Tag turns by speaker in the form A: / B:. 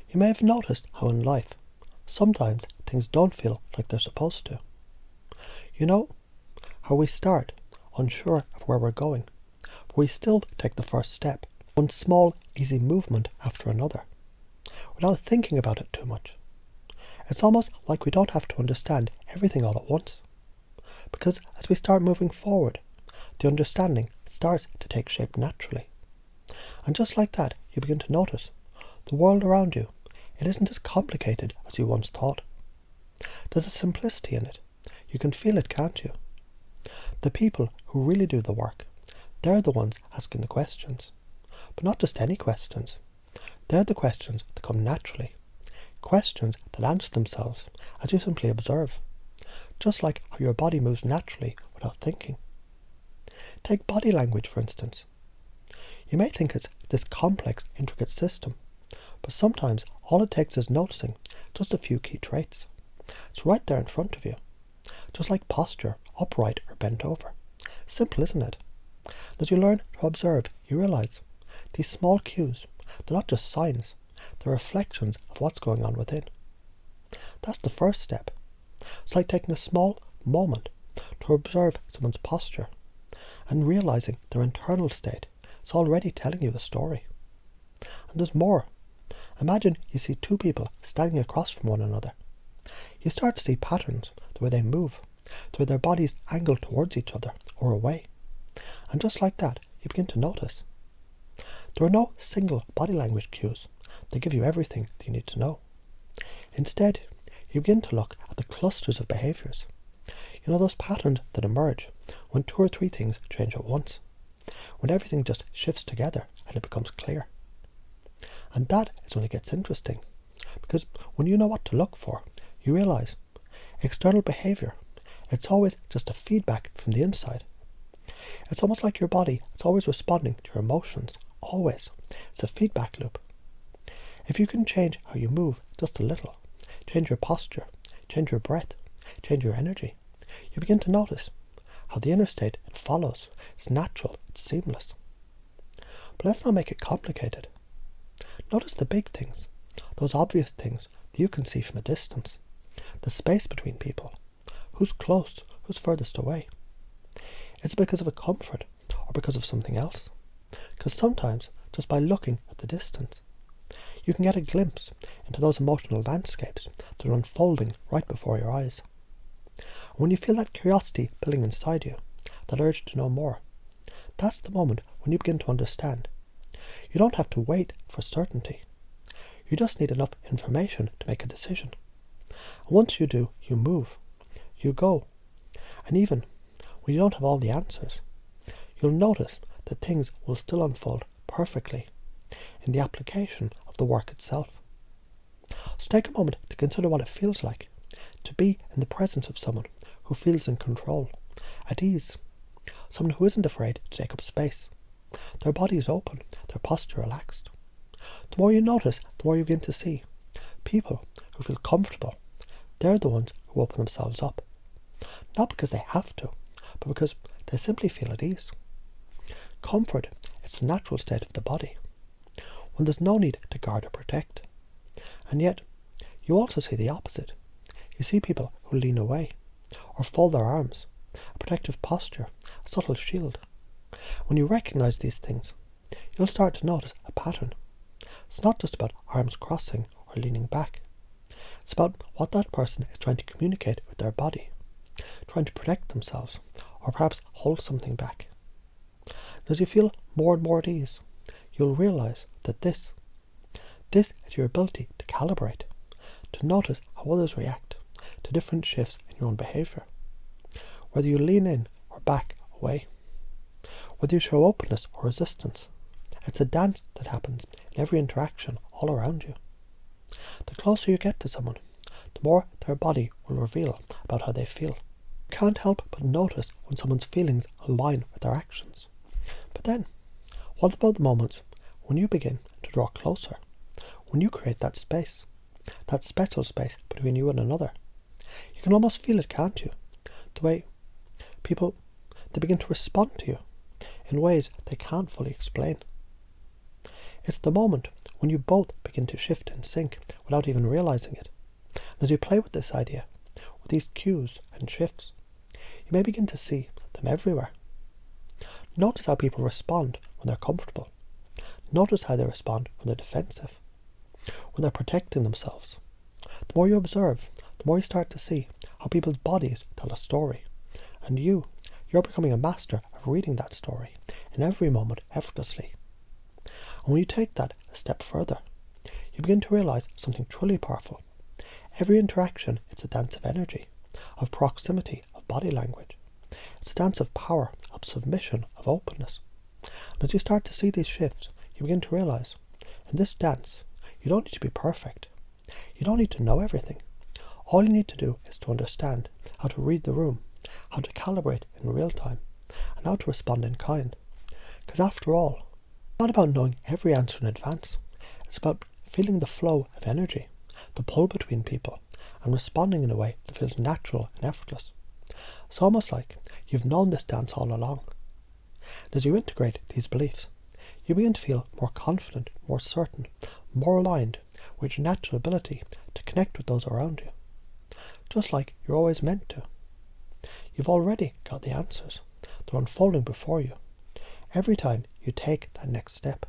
A: You may have noticed how in life, sometimes things don't feel like they're supposed to. You know, how we start, unsure of where we're going, but we still take the first step, one small, easy movement after another, without thinking about it too much. It's almost like we don't have to understand everything all at once, because as we start moving forward, the understanding starts to take shape naturally. And just like that, you begin to notice the world around you, it isn't as complicated as you once thought. There's a simplicity in it. You can feel it, can't you? The people who really do the work, they're the ones asking the questions. But not just any questions. They're the questions that come naturally. Questions that answer themselves as you simply observe. Just like how your body moves naturally without thinking. Take body language, for instance. You may think it's this complex, intricate system, but sometimes all it takes is noticing just a few key traits. It's right there in front of you. Just like posture, upright or bent over. Simple, isn't it? As you learn to observe, you realise these small cues, they're not just signs, they're reflections of what's going on within. That's the first step. It's like taking a small moment to observe someone's posture and realising their internal state is already telling you the story. And there's more. Imagine you see two people standing across from one another. You start to see patterns, the way they move, the way their bodies angle towards each other or away. And just like that, you begin to notice. There are no single body language cues that give you everything that you need to know. Instead, you begin to look at the clusters of behaviours. You know, those patterns that emerge when two or three things change at once, when everything just shifts together and it becomes clear. And that is when it gets interesting, because when you know what to look for, you realise external behaviour, it's always just a feedback from the inside. It's almost like your body is always responding to your emotions, always. It's a feedback loop. If you can change how you move just a little, change your posture, change your breath, change your energy, you begin to notice how the inner state, it follows. It's natural, it's seamless. But let's not make it complicated. Notice the big things, those obvious things that you can see from a distance. The space between people. Who's close, who's furthest away. Is it because of a comfort or because of something else? Because sometimes, just by looking at the distance, you can get a glimpse into those emotional landscapes that are unfolding right before your eyes. And when you feel that curiosity building inside you, that urge to know more, that's the moment when you begin to understand. You don't have to wait for certainty. You just need enough information to make a decision. And once you do, you move. You go. And even when you don't have all the answers, you'll notice that things will still unfold perfectly in the application of the work itself. So take a moment to consider what it feels like to be in the presence of someone who feels in control, at ease, someone who isn't afraid to take up space. Their body is open, their posture relaxed. The more you notice, the more you begin to see. People who feel comfortable, they're the ones who open themselves up. Not because they have to, but because they simply feel at ease. Comfort is the natural state of the body, when there's no need to guard or protect. And yet, you also see the opposite. You see people who lean away, or fold their arms, a protective posture, a subtle shield. When you recognise these things, you'll start to notice a pattern. It's not just about arms crossing or leaning back. It's about what that person is trying to communicate with their body, trying to protect themselves, or perhaps hold something back. As you feel more and more at ease, you'll realise that this is your ability to calibrate, to notice how others react to different shifts in your own behaviour. Whether you lean in or back away, whether you show openness or resistance, it's a dance that happens in every interaction all around you. The closer you get to someone, the more their body will reveal about how they feel. You can't help but notice when someone's feelings align with their actions. But then, what about the moments when you begin to draw closer, when you create that space, that special space between you and another? You can almost feel it, can't you? The way people, they begin to respond to you in ways they can't fully explain. It's the moment when you both begin to shift in sync without even realizing it. As you play with this idea, with these cues and shifts, you may begin to see them everywhere. Notice how people respond when they're comfortable. Notice how they respond when they're defensive, when they're protecting themselves. The more you observe, the more you start to see how people's bodies tell a story. And you're becoming a master of reading that story in every moment effortlessly. And when you take that a step further, you begin to realize something truly powerful. Every interaction, it's a dance of energy, of proximity, of body language. It's a dance of power, of submission, of openness. And as you start to see these shifts, you begin to realize, in this dance, you don't need to be perfect. You don't need to know everything. All you need to do is to understand how to read the room, how to calibrate in real time, and how to respond in kind. Because after all, it's not about knowing every answer in advance. It's about feeling the flow of energy, the pull between people, and responding in a way that feels natural and effortless. It's almost like you've known this dance all along. And as you integrate these beliefs, you begin to feel more confident, more certain, more aligned with your natural ability to connect with those around you. Just like you're always meant to. You've already got the answers. They're unfolding before you. Every time you take that next step.